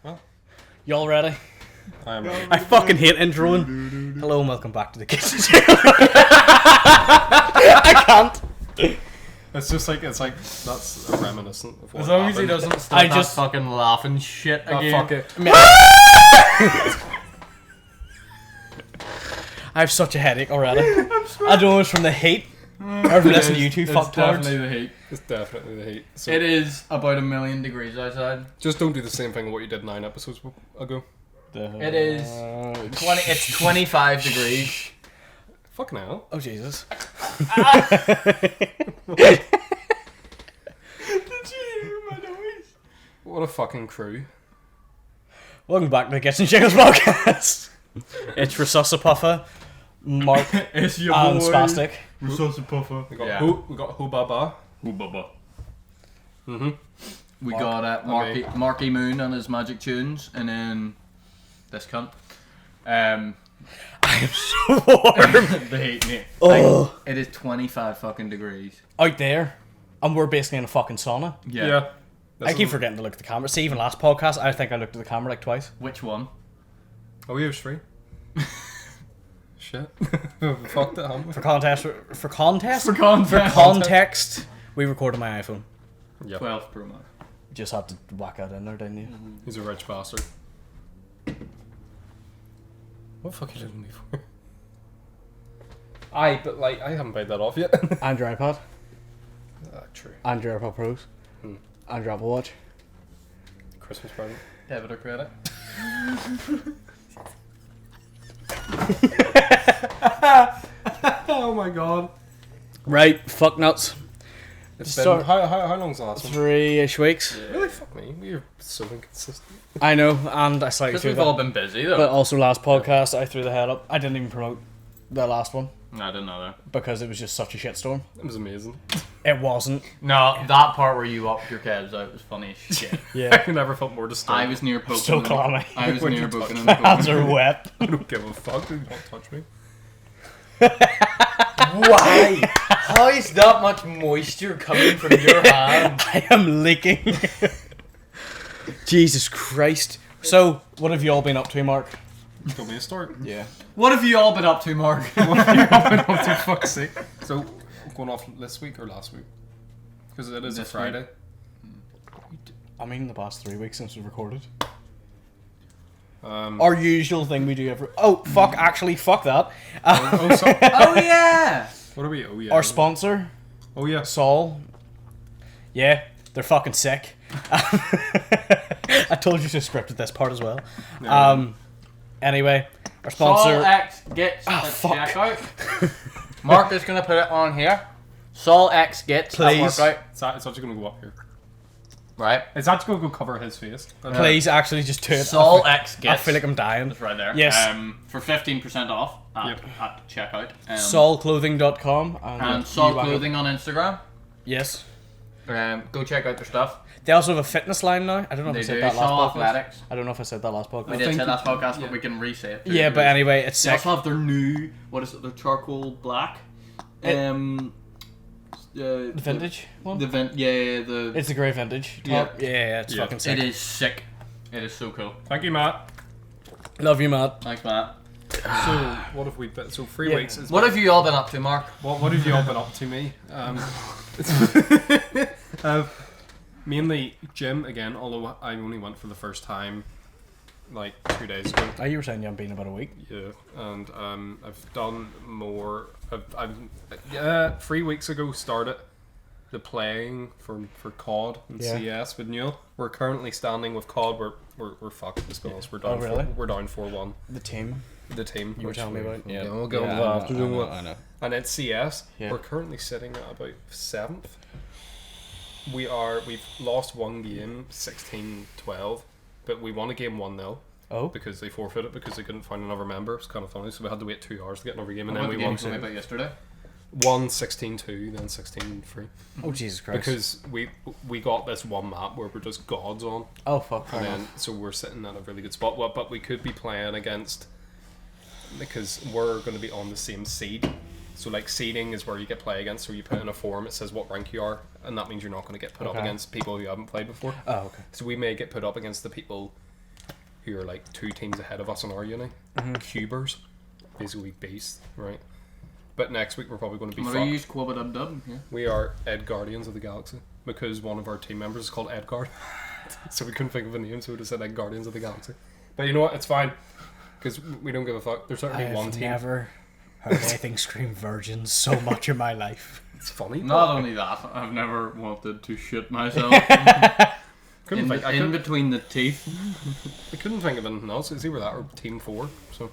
Well, Y'all ready? I fucking hate introing. Hello and welcome back to the kitchen table. I can't. It's just like that's reminiscent of what As long as he happened. doesn't start I that just- fucking laughing shit Oh, again. fuck it. I have such a headache already. I don't know if it's from the heat or from listening to you two It's fucktards. definitely the heat. It's definitely the heat. So It is about 1,000,000 degrees outside. just don't do the same thing what you did 9 episodes ago. It is 20. It's 25 degrees. Fucking hell. Oh Jesus. Did you hear my noise? What a fucking crew. Welcome back to the Kitchen Shakers podcast. It's Resuscipuffer, Mark, It's your and boy. Spastic. Resuscipuffer. We got Yeah. we got Hubaba. Mm-hmm. We Mark, got Marky Moon and his magic tunes, and then this cunt. I am so warm. The heat, mate. Oh. It is 25 fucking degrees. Out there, and we're basically in a fucking sauna. Yeah. I keep forgetting to look at the camera. See, even last podcast, I think I looked at the camera like twice. Which one? Oh, we have 3. Shit. Fucked it, haven't we? For context, For context, we recorded my iPhone. Yep. 12 Pro Max. Just had to whack that in there, didn't you? He's a rich bastard. What the fuck are you doing me for? But like, I haven't paid that off yet. And your iPad, True. and your AirPod Pros, and your Apple Watch. Christmas present. Debit or credit? Oh my god. Right, fuck nuts. It's Start- been, how long's the last one? 3-ish weeks. Really? Fuck me. We're so inconsistent. I know, and I slightly Because threw we've all that. been busy though. But also last podcast, I threw the head up. I didn't even promote the last one I didn't know that. because it was just such a shitstorm. It was amazing. It wasn't. No, that part where you upped your calves out was funny as shit. Yeah. I never felt more disturbed. I was near poking So them. clammy. I was When near you poking touched them. My hands are wet. I don't give a fuck. Do not touch me. Why? How is that much moisture coming from your hand? I am leaking. Jesus Christ. So, what have you all been up to, Mark? Got me a start. Yeah. What have you all been up to, Mark? What have you all been up to, fuck's sake? So, going off this week or last week? Because it is This a Friday. I mean, the past 3 weeks since we recorded. Um, Our usual thing we do every. Oh, fuck, actually, fuck that. Oh yeah. what are we? Oh yeah. Our sponsor, Oh yeah. Sol. Yeah, they're fucking sick. I told you to scripted this part as well. Anyway, our sponsor. Sol X gets at fuck. checkout. Mark is gonna put it on here. Sol X gets Please. at workout. It's actually going to go up here. Right. It's actually going to go cover his face. Please, actually, just do it. Sol X I gets. feel like I'm dying. It's right there. Yes. For 15% off at, Yep. at checkout. Solclothing.com. And Sol Clothing on Instagram. Yes. Go check out their stuff. They also have a fitness line now. I don't know if They I said do. that Sol last podcast. Athletics. I don't know if I said that last We podcast. did think say last you- podcast, yeah. but we can re-say it. Yeah, but anyway, it's They sick. also have their new, what is it, their charcoal black. The vintage one? The It's a grey vintage. Yeah. Top. Yeah, it's Yeah. fucking sick. It is sick. It is so cool. Thank you, Matt. Love you, Matt. Thanks, Matt. So, what have we been? So, 3 Yeah. weeks. Is What have you all been up to, Mark? What have you all been up to, me? Mainly gym again, although I only went for the first time like 2 days ago. Oh, you were saying you haven't been about a week. Yeah, and I've done more. I've 3 weeks ago started the playing for COD and Yeah. CS with Neil. We're currently standing with COD. We're fucked. Let's be honest. We're down. Oh, really? We're down 4-1. The team The team you were which telling me we- about. Yeah, we'll go Yeah, into that. I know. And it's CS. Yeah. We're currently sitting at about 7th. We've lost one game, 16-12, but we won a game 1-0 Oh, because they forfeited because they couldn't find another member. It's kind of funny, so we had to wait 2 hours to get another game, and What then we the game won you told me about yesterday? 16-2, then 16-3. oh Jesus Christ. Because we got this one map where we're just gods on, oh fuck. and then so we're sitting at a really good spot. But we could be playing against, because we're going to be on the same seed. So like seeding is where you get play against. So you put in a form, it says what rank you are, and that means you're not going to get put up Okay. against people who haven't played before. Oh, okay. So we may get put up against the people who are like 2 teams ahead of us in our uni. Cubers, basically beasts, right? But next week we're probably going to be What fucked. are you, Squabba-Dub-Dub? Yeah. We are Ed Guardians of the Galaxy because one of our team members is called Edgard. So we couldn't think of a name, so we just said Ed Guardians of the Galaxy. But you know what? It's fine because we don't give a fuck. There's certainly one I've team. never heard anything scream virgins so much in my life. It's funny. Not only that, I've never wanted to shit myself Couldn't think. in between the teeth. I couldn't think of anything else. It's either that or Team 4. So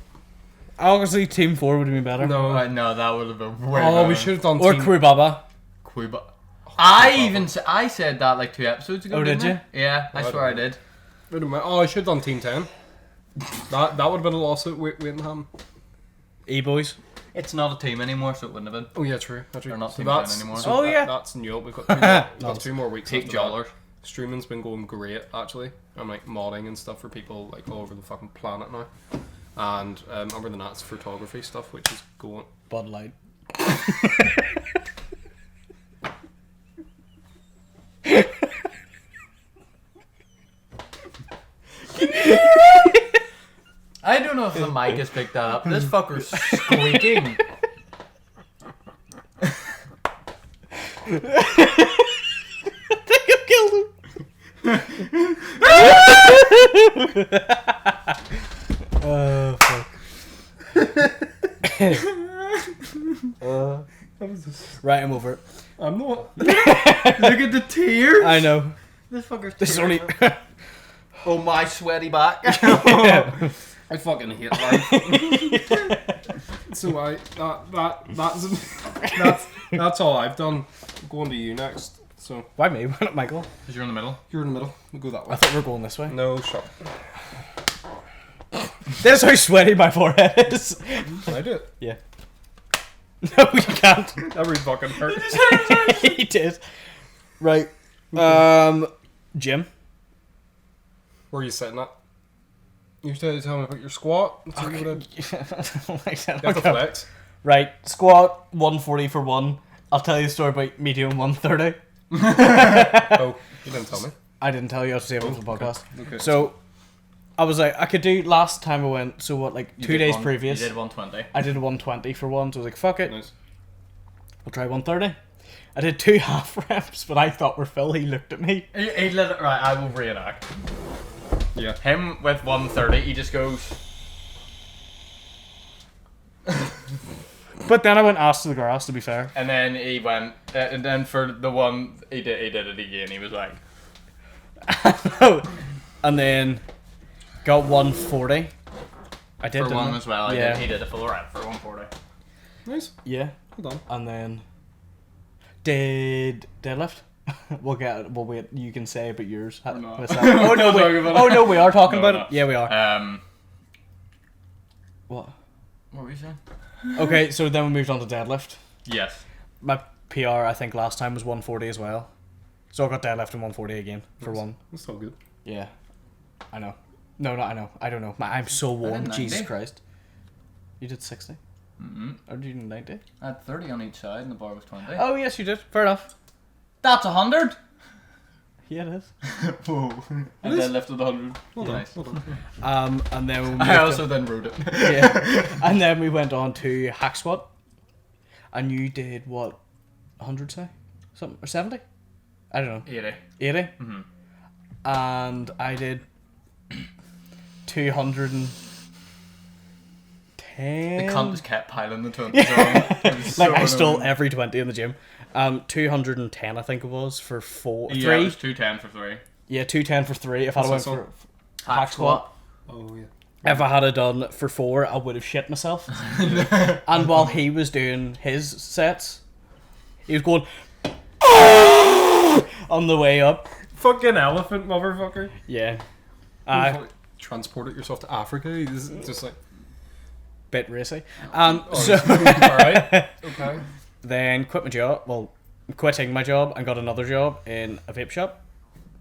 Obviously, Team 4 would have been better. no. No, that would have been way Oh, better. we should have done Or Team. Quibaba. Quiba. I said that like 2 episodes ago. Oh, did didn't I? Yeah, I Oh, I swear I don't know. did. Wait a minute. Oh, I should have done Team 10. That would have been a lawsuit waiting to happen. E-boys. It's not a team anymore, so it wouldn't have been. Oh yeah, true. That's true. They're not So Team that's 10 anymore. So Oh, that- yeah. That's new. We've got 2 more, we've got 2 more weeks. Take after that. jollers. Streaming's been going great actually. I'm like modding and stuff for people like all over the fucking planet now. And other than that, it's photography stuff, which is going. Bud Light. I don't know if the mic has picked that up. This fucker's squeaking. Killed him. Fuck. Right, I'm over it. I'm not. Look at the tears. I know. This fucker's This is only. Oh, my sweaty back. I fucking hate life. So that's all I've done. I'm going to you next. So Why me? Why not Michael? Because you're in the middle. you're in the middle. We'll go that I way. thought we were going this way. No, shut. That's how sweaty my forehead is. Can I do it? Yeah. No, you can't. That really fucking hurt. He did. Right. Jim. Where are you sitting at? You tell me about your squat. Let's see what you have to flex. Right, squat 140 for 1. I'll tell you a story about medium 130. Oh, you didn't tell me. I didn't tell you, I was saving it for the podcast. Okay. So, I was like, I could do last time I went, so what, like 2 days previous, You did 120. I did 120 for 1, so I was like, fuck it, Nice. I'll try 130. I did 2 half reps, but I thought were Phil, he looked at me. He let it, right, I will reenact. Yeah. Him with 130, he just goes. But then I went ass to the grass, to be fair. And then he went, and then for the one, he did it again. He was like, And then got 140. I did, for didn't one I? as well. Yeah. He did a full rep for 140. Nice. Yeah. Hold on. And then did deadlift. We'll wait. You can say about yours. We're not. What's that? Oh no! We're not talking about it. Oh no! We are talking No, about we're it. not. Yeah, we are. What were you saying? Okay, so then we moved on to deadlift. Yes. My PR, I think, last time was 140 as well. So I got deadlift and 140 again for Nice. one. That's all good. Yeah, I know. No, not I know. I don't know. I'm so warm. did Jesus 90. Christ. You did 60, Mm-hmm. or did you do 90? I had 30 on each side, and the bar was 20. Oh yes, you did. Fair enough. That's 100. Yeah, it is. Whoa. And then lifted 100. Nice. Hold on. And then we moved I on- also then wrote it. yeah. And then we went on to hack squat. And you did what? 100 say? Something or 70? I don't know. 80. 80? Mm-hmm. And I did 210. The cunt just kept piling the 20s on. It was Like so I stole annoying. every 20 in the gym. 210 I think it was for Yeah, it 3. was 210 for 3. Yeah, 210 for 3. If I What's went that for hack squat. Oh yeah. If I had it done for 4, I would have shit myself. And while he was doing his sets, he was going on the way up. Fucking elephant, motherfucker. Yeah. You transported yourself to Africa. He's just like. Bit racy. Oh, So all right. Okay. then quit my job. Well, quitting my job and got another job in a vape shop,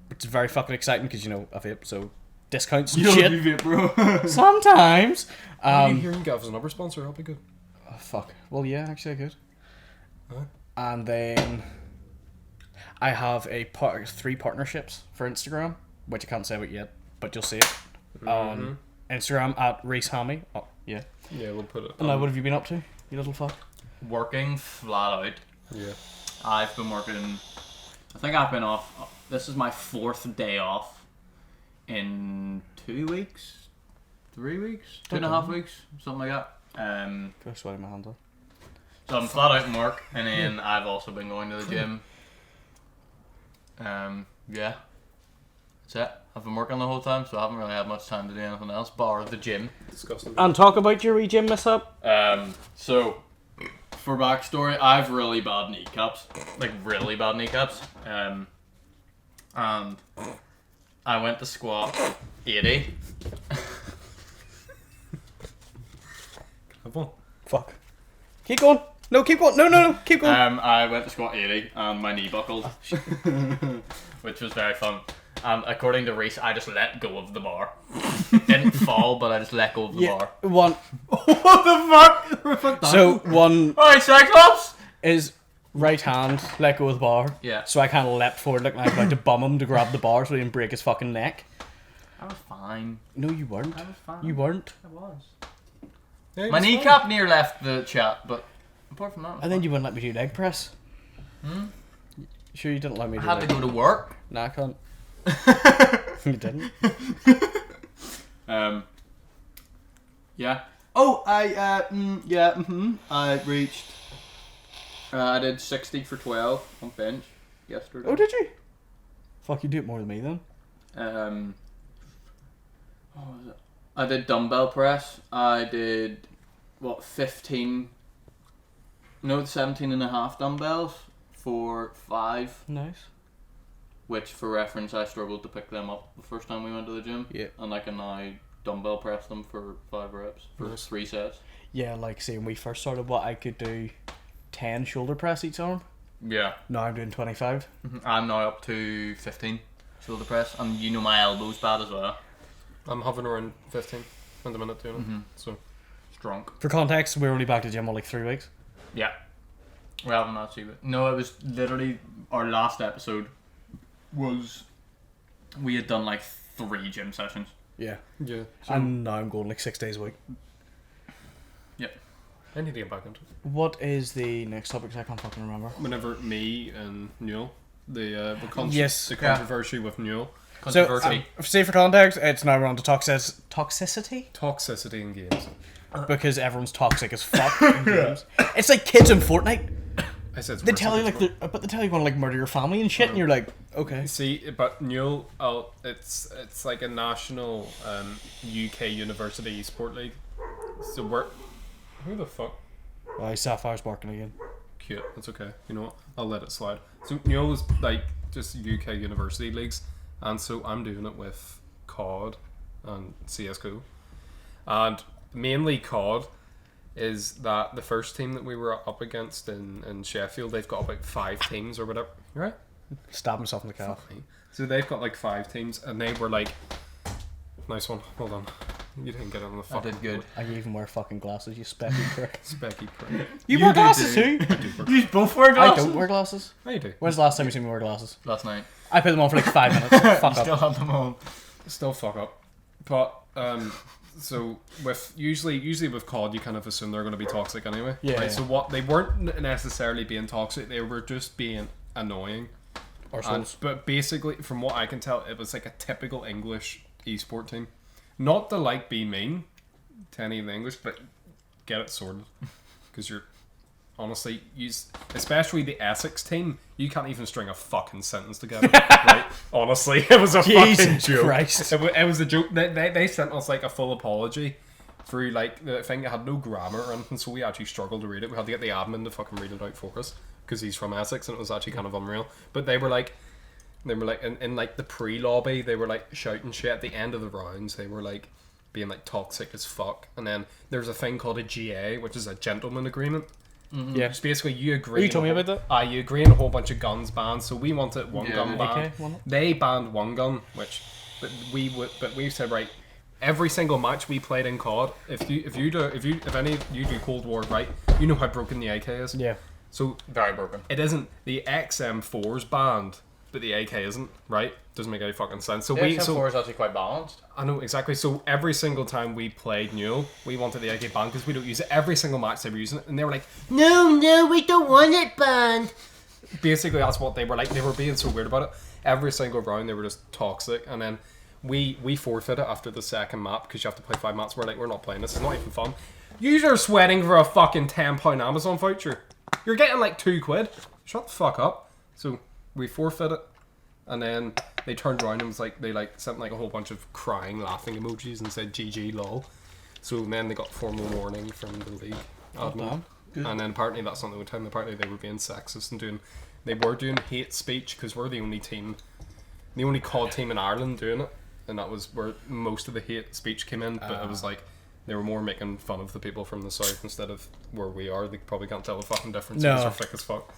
which is very fucking exciting because you know a vape, so discounts and shit. it, bro. Sometimes. I'm hearing you give us another sponsor. That'll be good. Oh, fuck. Well, yeah, actually I could. Huh? And then I have 3 partnerships for Instagram, which I can't say about yet, but you'll see it. on Instagram at Reese Hammy. Oh, yeah. Yeah, we'll put it. And now, what have you been up to, you little fuck? Working flat out. Yeah. I've been working. I think I've been off. This is my 4th day off in 2 weeks, 3 weeks, 2.5 weeks, something like that. Go sweating my hands off. So I'm flat out in work, and then I've also been going to the gym. Yeah, that's it. I've been working the whole time, so I haven't really had much time to do anything else, bar the gym. Disgusting. And talk about your wee gym mishap. So for backstory, I've really bad kneecaps, like really bad kneecaps. And I went to squat 80. Have one. Fuck. Keep going. No, keep going. No, keep going. I went to squat 80 and my knee buckled, which was very fun. And according to Reese, I just let go of the bar. Didn't fall, but I just let go of the bar. One. What the fuck? So one Alright, Cyclops! is right hand, let go of the bar. Yeah. So I kind of leapt forward like I was about to bum him to grab the bar so he didn't break his fucking neck. I was fine. No, you weren't. I was fine. You weren't. I was. Yeah, My kneecap near left the chat, but apart from that, And then you wouldn't let me do leg press. Sure you didn't let me I do had to go to work. Nah, I can't. You didn't. Yeah. Oh, I reached. I did 60 for 12 on bench yesterday. Oh, did you? Fuck, you do it more than me then. What was it? I did dumbbell press. I did 17 and a half dumbbells for 5. Nice. Which, for reference, I struggled to pick them up the first time we went to the gym. Yeah. And I can now dumbbell press them for 5 reps for 3 sets. Yeah, like see when we first started, what I could do 10 shoulder press each arm. Yeah. Now I'm doing 25. I'm now up to 15 shoulder press, and you know my elbow's bad as well. I'm hovering around 15 in the minute doing it. So Strong. For context, we're only back to gym for like 3 weeks. Yeah. We haven't actually. No, it was literally our last episode. We had done like 3 gym sessions. Yeah. yeah. And now I'm going like 6 days a week. Yep. I need to get back into it. What is the next topic? 'Cause I can't fucking remember. Whenever me and Newell, the Yes. controversy with Newell, Controversy. So, say for context, it's now we're on to toxicity. toxicity in games. Because everyone's toxic as fuck in games. It's like kids in Fortnite. I said it's They worse tell you than like, they tell you want to like murder your family and shit, and you're like, okay. See, but Newell, it's like a national UK university esport league. So who the fuck? Oh, Sapphire's barking again. Cute. That's okay. You know what? I'll let it slide. So Newell is like just UK university leagues, and so I'm doing it with COD and CS:GO, and mainly COD. Is that the first team that we were up against in Sheffield? They've got about 5 teams or whatever. Right? Stab himself in the calf. So they've got like 5 teams, and they were like, nice one. Hold on, you didn't get it on the I fucking did good. board. I even wear fucking glasses, you specky prick. Specky prick. You You wear do glasses too. too? You both wear I glasses? don't wear glasses. How you do? When's the last time you seen me wear glasses? Last night. I put them on for like 5 minutes. Fuck Still up. have them on. Still fuck up. But so with usually with COD, you kind of assume they're going to be toxic anyway. Yeah, Right? yeah. So what they weren't necessarily being toxic; they were just being annoying. Or And, souls. but basically, from what I can tell, it was like a typical English esport team. Not to like be mean to any of the English, but get it sorted. Because you're honestly, especially the Essex team, you can't even string a fucking sentence together. Right? Honestly, it was a fucking Jesus joke. Christ. It was a joke. They sent us like a full apology through like the thing that had no grammar or anything, so we actually struggled to read it. We had to get the admin to fucking read it out for us because he's from Essex, and it was actually kind of unreal. But they were like in like the pre-lobby, they were like shouting shit at the end of the rounds. They were like being like toxic as fuck. And then there's a thing called a GA, which is a gentleman agreement. Yeah. It's basically you agree. You told me about that? You agree on a whole bunch of guns banned. So we wanted one Yeah, gun yeah. banned. AK, wasn't it? They banned one gun, but we said right. Every single match we played in COD, if any of you do Cold War, right, you know how broken the AK is. Yeah. So Very broken. it isn't the XM4's banned, but the AK isn't, right? Doesn't make any fucking sense. So The we XM4 is actually quite balanced. I know exactly. So every single time we played Newell, we wanted the AK banned because we don't use it. Every single match they were using it, and they were like, "No, we don't want it banned." Basically, that's what they were like. They were being so weird about it. Every single round, they were just toxic, and then we forfeit it after the second map because you have to play 5 maps. We're like, we're not playing this. It's not even fun. You are sweating for a fucking £10 Amazon voucher. You're getting like £2. Shut the fuck up. So we forfeit it, and then they turned around and was like, they like sent like a whole bunch of crying, laughing emojis and said GG lol. So then they got formal warning from the league admin. And then apparently that's not the only time. Apparently they were being sexist and they were doing hate speech because we're the only team, the only COD team in Ireland doing it, and that was where most of the hate speech came in. But it was like they were more making fun of the people from the south instead of where we are. They probably can't tell the fucking difference. No. Because they're thick as fuck.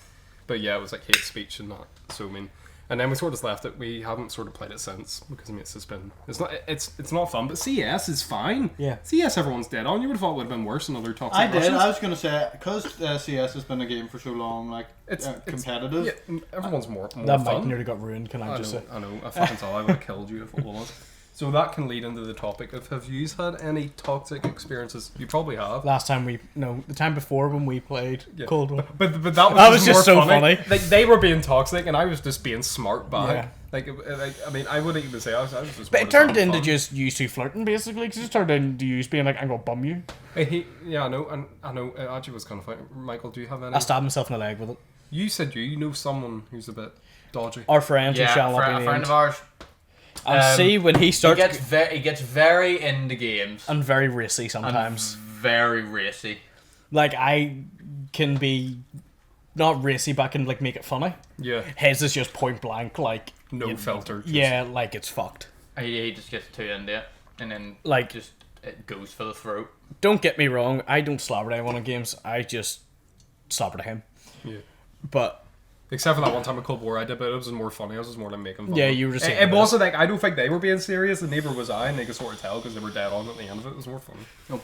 But yeah, it was like hate speech and that. So I mean, and then we sort of left it. We haven't sort of played it since because I mean it's just been it's not fun. But CS is fine. Yeah. CS everyone's dead on. You would have thought it would have been worse in other toxic. I did. Russians. I was gonna say because CS has been a game for so long, like It's competitive. Yeah, everyone's more That mic fun. nearly got ruined, can I I just know, say? I know. I fucking saw. I would have killed you if it was. So that can lead into the topic of have you had any toxic experiences? You probably have. The time before when we played Yeah. Cold War. But that was, That was just more so funny. Like they were being toxic and I was just being smart back. Yeah. Like I mean, I wouldn't even say I was just. But more it turned having into fun. just you two flirting, basically, because it turned into you being like, I'm going to bum you. Yeah, I know, and I know. It actually was kind of funny. Michael, do you have any? I stabbed myself in the leg with it. You said you know someone who's a bit dodgy. Our friend who shall not a be friend named. of ours. And see, when he He starts... he gets very into games. and very racy sometimes. Very racy. Like, I can be not racy, but I can, like, make it funny. Yeah. His is just point blank, like... No filter. Just, Yeah, like, it's fucked. He just gets too into it, and then Like- just it goes for the throat. Don't get me wrong, I don't slobber at anyone in games. I just slobber to him. Yeah. But... Except for that one time at Cold War I did, but it was more funny. I was just more like making fun. Yeah, of it. you were just It saying wasn't like I don't think they were being serious, and neither was I, and they could sort of tell because they were dead on at the end of it. It was more fun. No,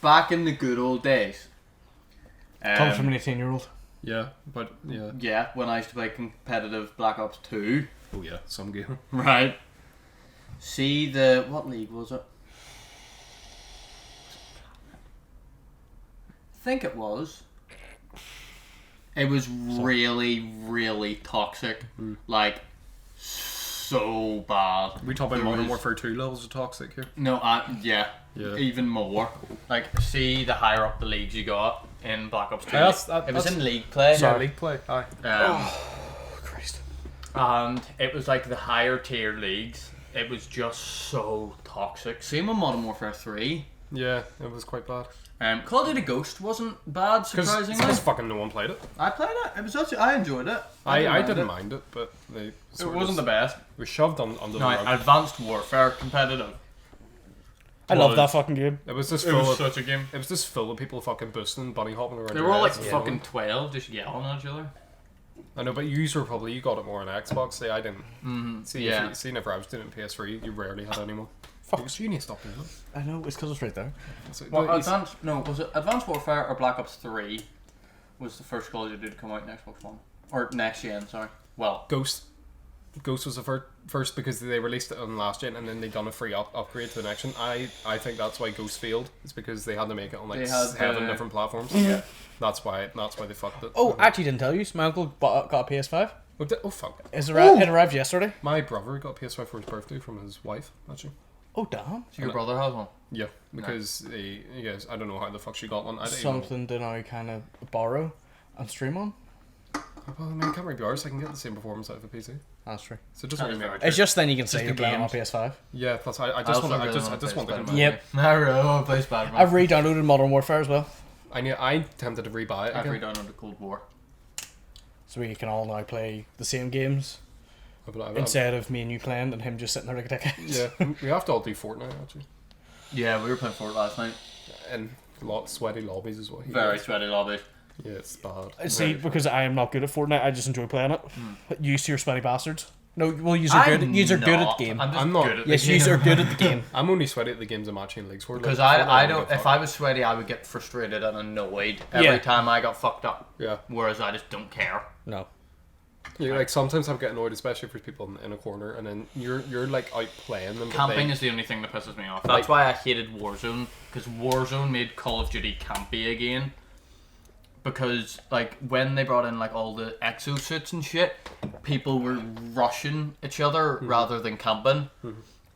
back in the good old days. Comes from an 18-year-old. Yeah, but yeah. Yeah, when I used to play competitive Black Ops 2. Oh yeah, some game. Right. See what league was it? I think it was. It was really, really toxic. Like, so bad. We talk about There Modern was- Warfare 2 levels of toxic here. No, yeah. Yeah. Even more. Like, see the higher up the leagues you got in Black Ops 2. That's- it was that's- in league play. Yeah, league play. Aye. Christ. And it was like the higher tier leagues. It was just so toxic. Same with Modern Warfare 3. Yeah, it was quite bad. Call of Duty Ghost wasn't bad, surprisingly. Because fucking no one played it. I played it. It was actually I enjoyed it. I didn't mind it, but they It sort of wasn't the just- best. We shoved under No, the rug. Advanced Warfare competitive. I love that fucking game. It was just It full was of such a game. it was just full of people fucking boosting, bunny hopping around. They your were all like heads. fucking 12, just yelling at each other. I know, but you got it more on Xbox. See, I didn't. See, yeah. whenever I was doing it in PS3, you rarely had anyone. Fuck. You need to stop doing it. I know, it's because it's right there. So, Well, no, it's- was it Advanced Warfare or Black Ops 3 was the first Call of Duty to come out in Xbox One? Or next gen, sorry. Well, Ghost was the first because they released it on last gen and then they done a free upgrade to the next gen. I think that's why Ghost failed. It's because they had to make it on like They had 7 the- different platforms. Yeah. That's why they fucked it. Oh, actually didn't tell you. My uncle got a PS5. Oh fuck! It arrived yesterday. My brother got a PS5 for his birthday from his wife. Actually, Oh, damn. so your brother has one? yeah, because he goes, I don't know how the fuck she got one. I don't even know. Something to now kind of borrow and stream on. Well, I mean, it can't really be ours. I can get the same performance out of a PC. That's true. So it doesn't That really is matter. very It's just then you can say the you're playing on games. PS5. Yeah, plus I just want to compare. Yep. I really want to play Spider-Man. I've re-downloaded Modern Warfare as well, I tempted to rebuy it I've again. re-downloaded Cold War. so we can all now play the same games But instead of me and you playing and him just sitting there like a dickhead. yeah, we have to all do Fortnite actually, Yeah, we were playing Fort last night. and sweaty lobbies as well. Very sweaty lobbies. Yeah, it's bad. See, Very because I am not good at Fortnite, I just enjoy playing it. You two are sweaty bastards. No, well, you are I'm good. You are good at not. the game. I'm just I'm not. good at Yes, the you game. are good at the game. I'm only sweaty at the games I'm actually in leagues for. Because like, Fortnite, I give don't. a If fuck. I was sweaty, I would get frustrated and annoyed every Yeah. time I got fucked up. Yeah. Whereas I just don't care. No. Yeah, like sometimes I get annoyed, especially if there's people in a corner, and then you're like outplaying them. Camping is the only thing that pisses me off. That's why I hated Warzone, because Warzone made Call of Duty campy again. Because like when they brought in like all the exosuits and shit, people were rushing each other rather than camping,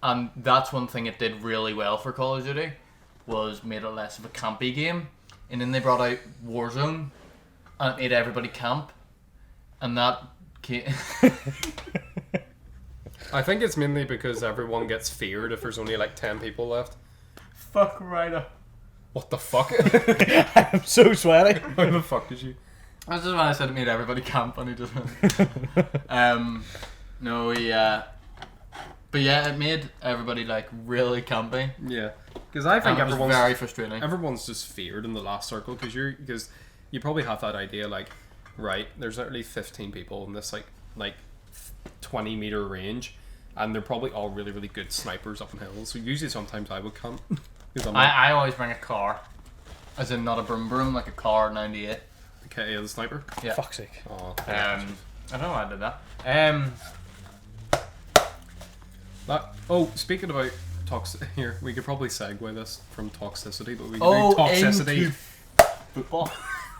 and that's one thing it did really well for Call of Duty, was made it less of a campy game. And then they brought out Warzone, and it made everybody camp, and that. I think it's mainly because everyone gets feared if there's only like 10 people left. Fuck right up. What the fuck? I'm so sweaty. How the fuck did you? That's just when I said it made everybody camp, and he just no, yeah. But yeah, it made everybody like really campy. Yeah, because I think And it was everyone's very frustrating. everyone's just feared in the last circle because you probably have that idea like, right, there's literally 15 people in this like 20-meter range, and they're probably all really really good snipers up in hills. So usually sometimes I would camp. I always bring a car, as in not a broom, like a car 98. Okay, the sniper. Yeah. Fuck's sake. Oh, I don't know why I did that. Speaking about here, we could probably segue this from toxicity, but we could Oh, do toxicity, into football.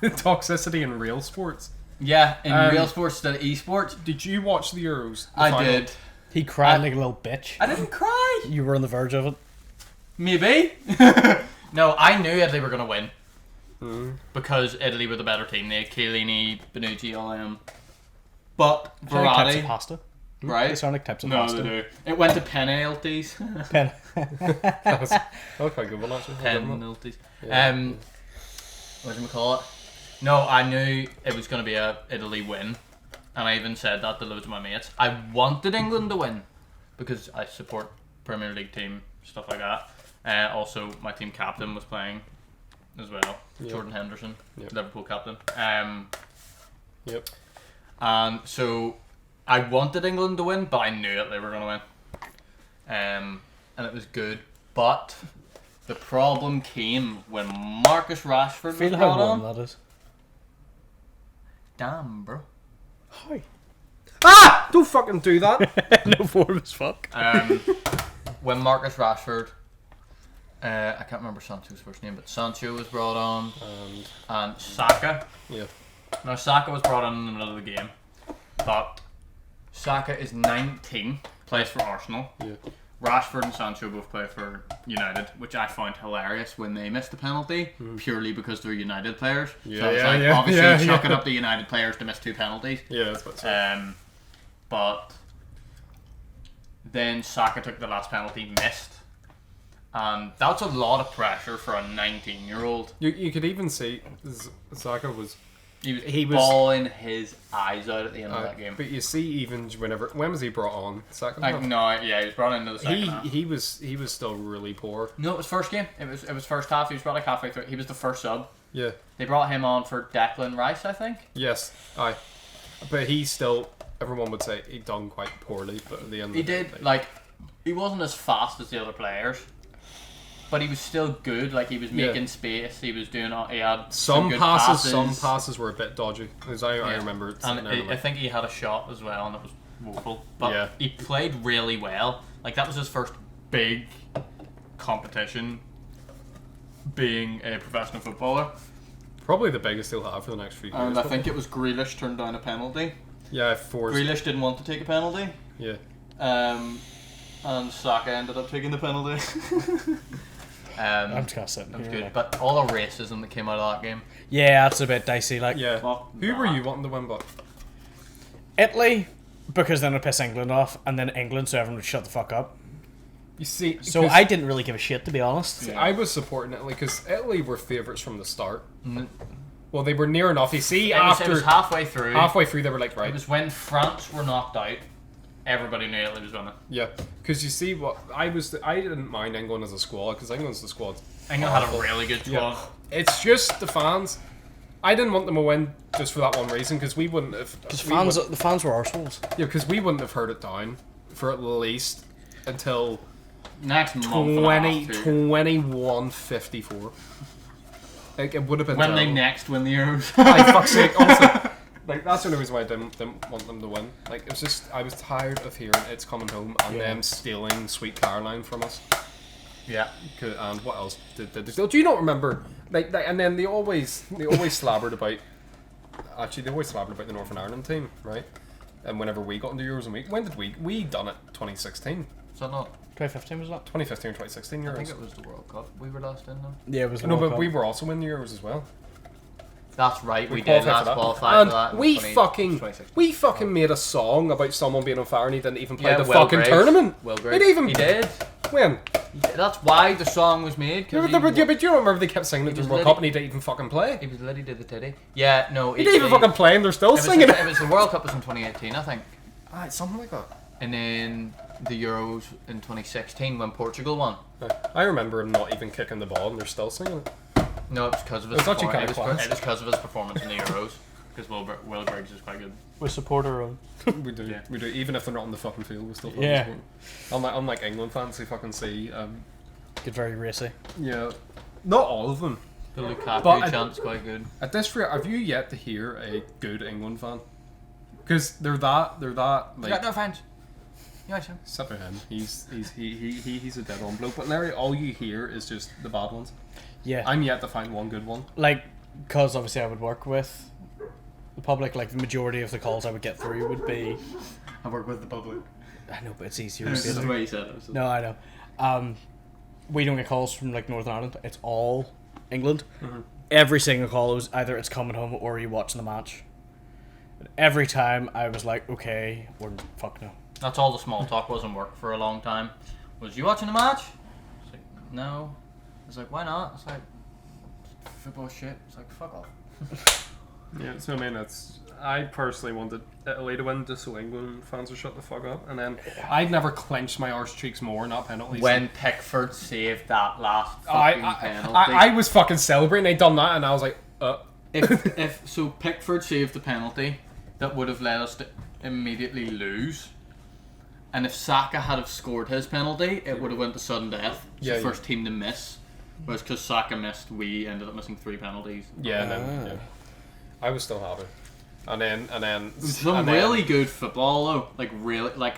toxicity in real sports. Yeah, in real sports instead of esports. Did you watch the Euros? The I final? did. He cried like a little bitch. I didn't cry. You were on the verge of it. Maybe. No, I knew Italy were going to win. Because Italy were the better team. They had Chiellini, Bonucci, all them. But Sound like types of Verratti, pasta. right? They sound like types of No, pasta. they do. It went to penalties. Pen. That was quite a good one actually. Penalties. Yeah. What do we call it? No, I knew it was going to be a Italy win. And I even said that to loads of my mates. I wanted England to win because I support Premier League team, stuff like that. Also, my team captain was playing as well. Yep. Jordan Henderson, Yep. Liverpool captain. Yep. And so I wanted England to win, but I knew that they were going to win. And it was good. But the problem came when Marcus Rashford was Feel brought how on. warm that is. Damn, bro. Hi. Ah! Don't fucking do that. No form as fuck. When Marcus Rashford, I can't remember Sancho's first name, but Sancho was brought on, and Saka. Yeah. Now Saka was brought on in the middle of the game, but Saka is 19, plays for Arsenal. Yeah. Rashford and Sancho both play for United, which I found hilarious when they missed the penalty, purely because they're United players. Yeah, So it's yeah, like, yeah, obviously yeah, chucking yeah. up the United players to miss 2 penalties. Yeah, that's what's right. But then Saka took the last penalty, missed. And that's a lot of pressure for a 19-year-old. You could even see Saka was. He was bawling his eyes out at the end of that game. But you see, even when was he brought on? Second half? He was brought into the second half. He was still really poor. No, it was first game. It was first half. He was brought like halfway through. He was the first sub. Yeah. They brought him on for Declan Rice, I think. Yes. Aye. But he still. Everyone would say he done quite poorly. But at the end, He of the did day, he wasn't as fast as the other players, but he was still good. Like he was making space. He was doing. He had some good passes. Some passes were a bit dodgy, as I remember. And I think he had a shot as well, and it was woeful. But Yeah. he played really well. Like that was his first big competition, being a professional footballer. Probably the biggest he'll have for the next few years. And I think it was Grealish turned down a penalty. Yeah, four. Grealish didn't want to take a penalty. Yeah. And Saka ended up taking the penalty. I'm just gonna sit in That was here. good. like- But all the racism that came out of that game. Yeah, that's a bit dicey. Like Yeah. Fuck Who were that. you wanting to win, but? Italy, because then it piss England off, and then England, so everyone would shut the fuck up. You see, So I didn't really give a shit, to be honest. I was supporting Italy because Italy were favourites from the start. Well, they were near enough. You see, It was halfway through. they were like, It right, was when France were knocked out. Everybody knew Italy was winning. yeah. Because you see, I didn't mind England as a squad because England's the squad. England had a really good Yeah. squad. It's just the fans. I didn't want them to win just for that one reason because we wouldn't have. Because we would- the fans were arseholes. Yeah, because we wouldn't have heard it down for at least until Next month and a half, too. 21:54. Like, it would have been When they terrible. next win the Euros. Aye, fuck's sake. Also, Like that's the only reason why I didn't want them to win. Like it was just I was tired of hearing It's Coming Home and them stealing Sweet Caroline from us. Yeah. And what else did they steal? Do you not remember? Like and then they always slabbered about. Actually, they always slabbered about the Northern Ireland team, right? And whenever we got into Euros and when did we done it? 2016. Is that not? 2015 was that? 2015 or 2016 Euros. I think it was the World Cup. We were last in them. Yeah, it was. No, but we were also in the Euros as well. That's right, we did last qualify for that. And we fucking made a song about someone being on fire and he didn't even play the Will fucking Griggs. tournament. Will He Griggs. didn't even He did. When? That's why the song was made. Yeah, but you don't remember they kept singing it during the World Cup and he didn't even fucking play. He was lit, he did the titty. Yeah, no. He didn't even fucking play and they're still singing it. It was the World Cup was in 2018, I think. Something like that. And then the Euros in 2016 when Portugal won. I remember him not even kicking the ball and they're still singing it. No, it was because of his It's actually performance. kinda class. It was because of his performance in the Euros. Because Will Griggs is quite good. We support our own. We do, Yeah. we do. Even if they're not on the fucking field, we still Yeah. fucking support. Unlike England fans who fucking see, Get very racy. yeah, not all of them. The Lukaku But chant's quite good. At this rate, have you yet to hear a good England fan? Because they're that like. No offense. You like him? Except for him, he's a dead on bloke. But Larry, all you hear is just the bad ones. Yeah. I'm yet to find one good one. Like, because obviously I would work with the public, like the majority of the calls I would get through would be. I work with the public. I know, but it's easier. This is to the way you said it. No, I know. We don't get calls from like Northern Ireland. It's all England. Mm-hmm. Every single call was either it's coming home or you watching the match. And every time I was like, okay, we're fuck no. That's all the small talk was in work for a long time. Was you watching the match? It's like, no. It's like, why not? It's like, football shit. It's like, fuck off. Yeah, so I mean, I personally wanted Italy to win just so England fans would shut the fuck up, and then I'd never clenched my arse cheeks more in that penalty. When Pickford saved that last fucking penalty. I was fucking celebrating. They'd done that, and I was like, if so, Pickford saved the penalty that would have led us to immediately lose. And if Saka had have scored his penalty, it would have went to sudden death. It's the first team to miss. Whereas because Saka missed, we ended up missing 3 penalties. Yeah, and then yeah. I was still happy. And then Some really good football though. Like really, like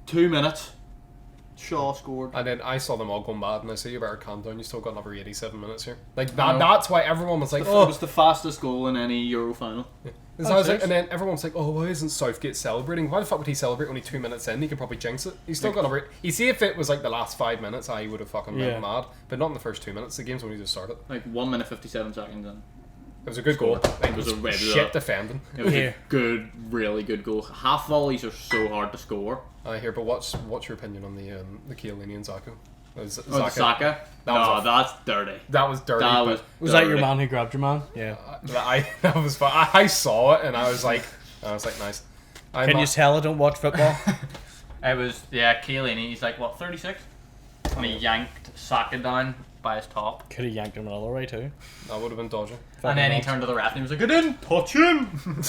2 minutes. Shaw scored. And then I saw them all go mad, and I said, "You better calm down. You still got another 87 minutes here." Like that. That's why everyone was like, It "Oh." was the fastest goal in any Euro final. So I was like, and then everyone's like, "Oh, why isn't Southgate celebrating? Why the fuck would he celebrate only 2 minutes in? He could probably jinx it. He's still got another." You see, if it was like the last 5 minutes, I would have fucking went mad. But not in the first 2 minutes. The game's only just started. Like 1 minute 57 seconds in. It was a good goal. Like, It was a shit defending. It was Yeah. a good, really good goal. Half volleys are so hard to score. I hear, but what's your opinion on the Chiellini and Zaka? Saka? That's dirty. That was dirty. That but Was that your dirty. man who grabbed your man? Yeah. that was fun. I saw it and I was like, nice. Can you tell I don't watch football? It was, Chiellini, he's like, what, 36? And he yanked Saka down by his top. Could have yanked him another way too. That would have been dodgy. And then he turned to the ref and he was like, I didn't touch him!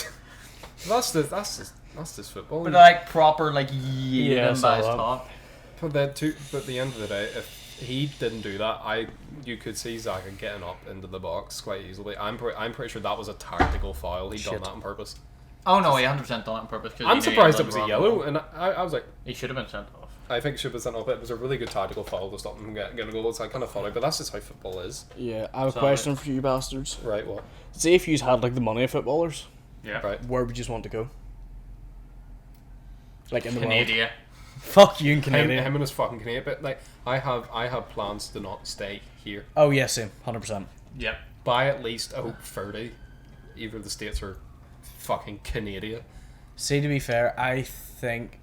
That's just football. But like, proper, like, yeeted Yeah, I him saw by his that. top. But at the end of the day, if he didn't do that, you could see Zaka getting up into the box quite easily. I'm pretty sure that was a tactical foul. He'd done Shit. that on purpose. Oh no, he 100% done it on purpose. I'm surprised it was a yellow, and I was like, He should have been sent off. I think it should have been sent off, but it was a really good tactical foul to stop him from getting a goal. So I kind of thought, but that's just how football is. Yeah, I have a Sorry. question for you bastards. Right, what? See if you had like the money of footballers, Yeah. Right. where would you just want to go? Like in the world. Canada. Fuck you in Him Canada. and his fucking Canadian, but like, I have plans to not stay here. Oh yeah, same, 100%. Yep. By at least, I hope 30. Either the States or fucking Canada. See, to be fair, I think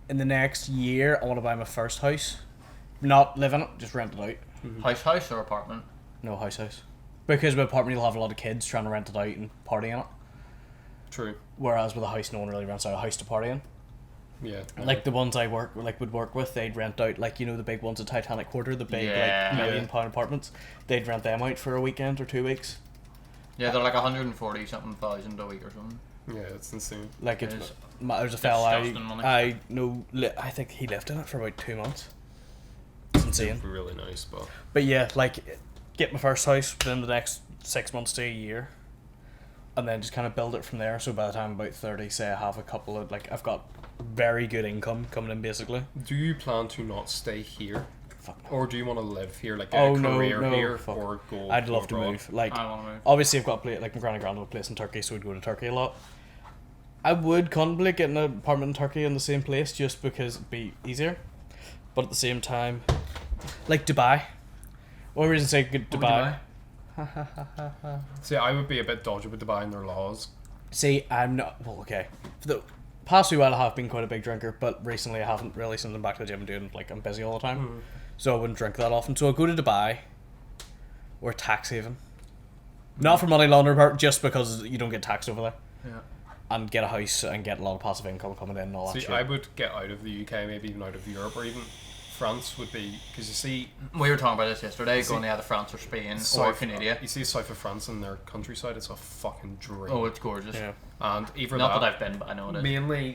in the next year I want to buy my first house. Not live in it, just rent it out. House or apartment? No house. Because with apartment you'll have a lot of kids trying to rent it out and party in it. True. Whereas with a house, no one really rents out a house to party in. Yeah. Like the ones I would work with, they'd rent out like the big ones at Titanic Quarter, the big Yeah. like £1 million apartments. They'd rent them out for a weekend or 2 weeks. Yeah, they're like 140 something thousand a week or something. Yeah, it's insane. Like It it's is there's a fella disgusting money. I know. I think he lived in it for about 2 months. It's insane. Really nice, but But yeah, like get my first house within the next 6 months to a year. and then just kind of build it from there. So by the time I'm about 30, say I have a couple of like I've got very good income coming in basically. Do you plan to not stay here? Fuck no. Or do you want to live here, like get a career here, fuck. or go? I'd go love to abroad? move. Like, I want to move. obviously, I've got a place, like my granny have a place in Turkey, so we'd go to Turkey a lot. I would contemplate getting an apartment in Turkey in the same place just because it'd be easier. But at the same time, like Dubai. One reason to say good Dubai. See, I would be a bit dodgy with Dubai and their laws. See, I'm not. Well, okay. For the past few while, I have been quite a big drinker, but recently I haven't really since I'm back to the gym and doing like I'm busy all the time. So I wouldn't drink that often. So I'd go to Dubai or tax haven. Not for money laundering part, just because you don't get taxed over there. Yeah. And get a house and get a lot of passive income coming in and all that See, shit. I would get out of the UK, maybe even out of Europe, or even France would be, because you see, We were talking about this yesterday, going to either France or Spain or Canada. You see south of France and their countryside, it's a fucking dream. Oh, it's gorgeous. Yeah. And either Not that I've been, but I know it is.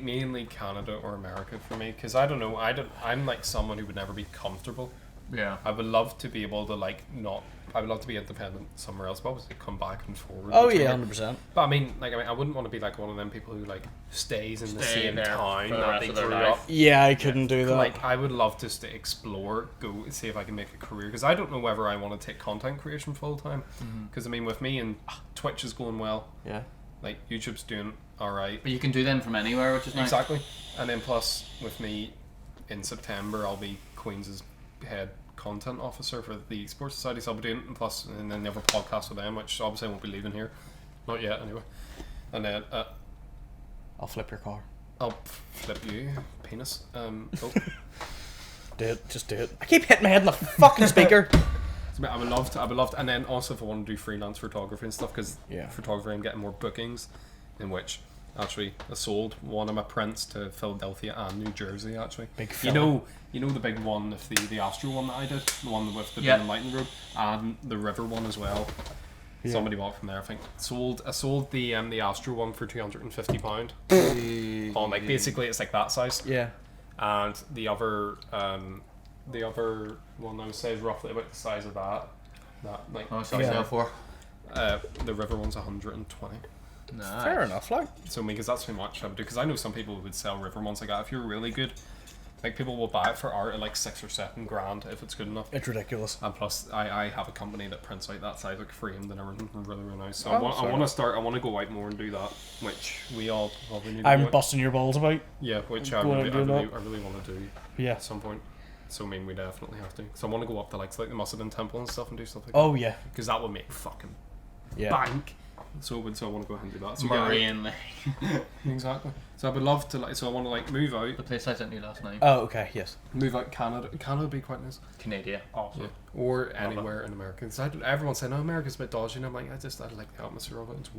mainly Canada or America for me, because I don't know, I'm like someone who would never be comfortable. Yeah. I would love to be able to I would love to be independent somewhere else, but obviously come back and forward. Oh between yeah, it. 100%. But I mean, I wouldn't want to be like one of them people who like stays in the Stay same there town for the that rest they of their grew life. up. Yeah, I couldn't do that. Like, I would love to explore, go see if I can make a career, because I don't know whether I want to take content creation full time. Because I mean, with me and Twitch is going well, yeah. like YouTube's doing all right. But you can do them from anywhere, which is nice. Exactly. And then plus with me in September, I'll be Queen's head content officer for the Esports Society, so I'll be doing, and plus, and then they have a podcast with them, which obviously I won't be leaving here, not yet anyway. And then I'll flip your car. I'll flip you, penis. Oh. Do it. Just do it. I keep hitting my head on the fucking speaker. I would love to, and then also if I want to do freelance photography and stuff, because Yeah. photography I'm getting more bookings, in which actually I sold one of my prints to Philadelphia and New Jersey actually. Big You fella. know the big one of the Astro one that I did, the one with the Yeah. Blue Lightning Road, and the River one as well. Yeah. Somebody bought from there, I think. I sold the Astro one for £250. On like basically it's like that size. Yeah. And the other one I would say is roughly about the size of that. That like How much did Yeah. I sell for? the River one's 120. Nice. Fair enough, like. So because that's how much I would do. Because I know some people would sell River ones like that. If you're really good, like people will buy it for art at like $6 or $7 if it's good enough. It's ridiculous. And plus, I have a company that prints out that size, like framed and everything, really nice. So Oh, I want fair to start. I want to go out more and do that, which we all probably need. To I'm do it. busting your balls about. Yeah, which I Go on really, and do that. I really want to do Yeah. at some point. So I mean, we definitely have to. So I want to go up to like the Musselman Temple and stuff and do stuff like Oh yeah. because that would make fucking Yeah. bank. So I want to go ahead and do that. So yeah, Marine, like, exactly. So I would love to so I want to move out. the place I sent you last night. Oh okay. Yes. Move out Canada. Canada would be quite nice. Canada. Awesome. Yeah. Or anywhere in America. Because everyone's saying, "Oh, America's a bit dodgy," and I'm like, I like the atmosphere of it. It's,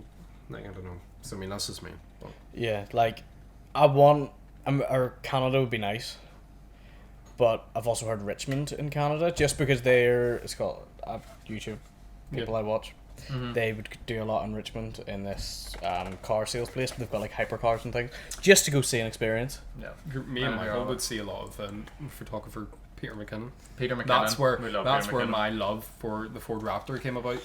like, I don't know. So I mean, that's just me. But, Yeah. Like, I want. Or Canada would be nice. But I've also heard Richmond in Canada, just because it's called YouTube people I watch. They would do a lot in Richmond in this car sales place. They've got like hypercars and things, just to go see and experience. Yeah. me and I know. Michael would see a lot of photographer Peter McKinnon. Peter McKinnon. That's where We love that's Peter where McKinnon. my love for the Ford Raptor came about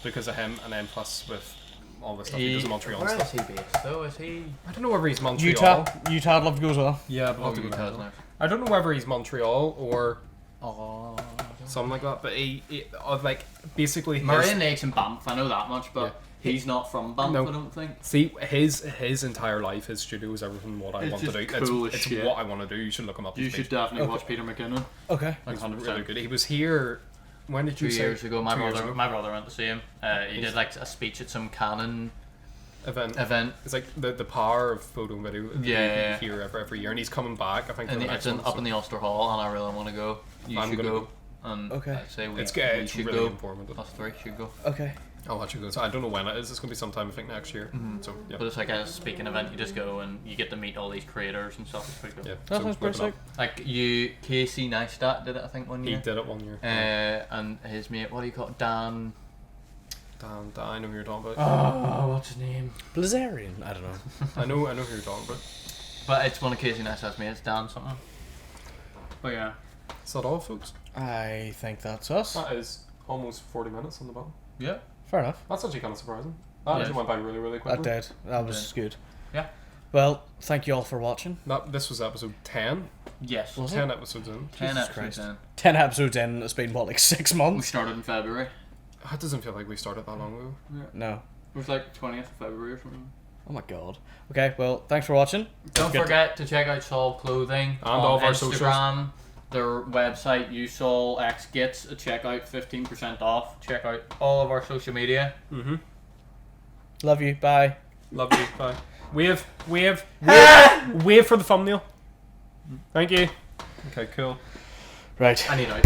because of him, and then plus with all the stuff he does in Montreal and Where is stuff. he based though? Is he? I don't know whether he's Montreal. Utah, I'd love to go as well. Yeah, I'd love Oh, to go Utah's there. nice. I don't know whether he's Montreal or Oh. something like that, but he like basically his, Murray Lakes and Banff. I know that much, but Yeah. he's not from Banff. No. I don't think. see his entire life, his studio is everything what I It's want to just do. cool as It's shit. what I want to do. You should look him up. You his should page. definitely Okay. watch Peter McKinnon. Okay. Like He's 100%. really good. He was here. When did you 2 say? years ago, my 2 years brother, ago? my brother went to see him. He He's- did like a speech at some Canon event. event, It's like the power of photo and video. Yeah. Here every year, and he's coming back. I think. for and the it's next one, up so- in the Ulster Hall, and I really want to go. You I'm should gonna go. go. And Okay. I'd say we, It's we good. It's should really go. informative. Us three should go. Okay. I'll let you go. So I don't know when it is. It's gonna be sometime I think next year. So yeah. But it's like a speaking event. You just go and you get to meet all these creators and stuff. It's pretty cool. Yeah. That so sounds pretty look it sick. up. Like Casey Neistat did it, I think, one He year. did it 1 year. And his mate, what do you call it? Dan. Damn, I know who you're talking about. Oh, what's his name? Blizzarian. I don't know. I know who you're talking about. But it's one of Casey Neistat's mates, Dan something. But yeah. Is that all, folks? I think that's us. That is almost 40 minutes on the button. Yeah. Fair enough. That's actually kind of surprising. That Yeah. actually went by really, really That quickly. did. That was good. Yeah. Well, thank you all for watching. This was episode 10. Yes. Was 10 episodes in. 10 Jesus episodes Christ. in. 10 episodes in. It's been what, like 6 We months? started in February. That doesn't feel like we started that long ago. No. It was like 20th of February or something. Oh my god. Okay, well, thanks for watching. Don't Get- forget to check out Sol Clothing And on all of our Instagram. Their website, usolxgets at checkout, 15% off. Check out all of our social media. Mm-hmm. Love you. Bye. Love you. Bye. Wave for the thumbnail. Thank you. Okay, cool. Right. I need out.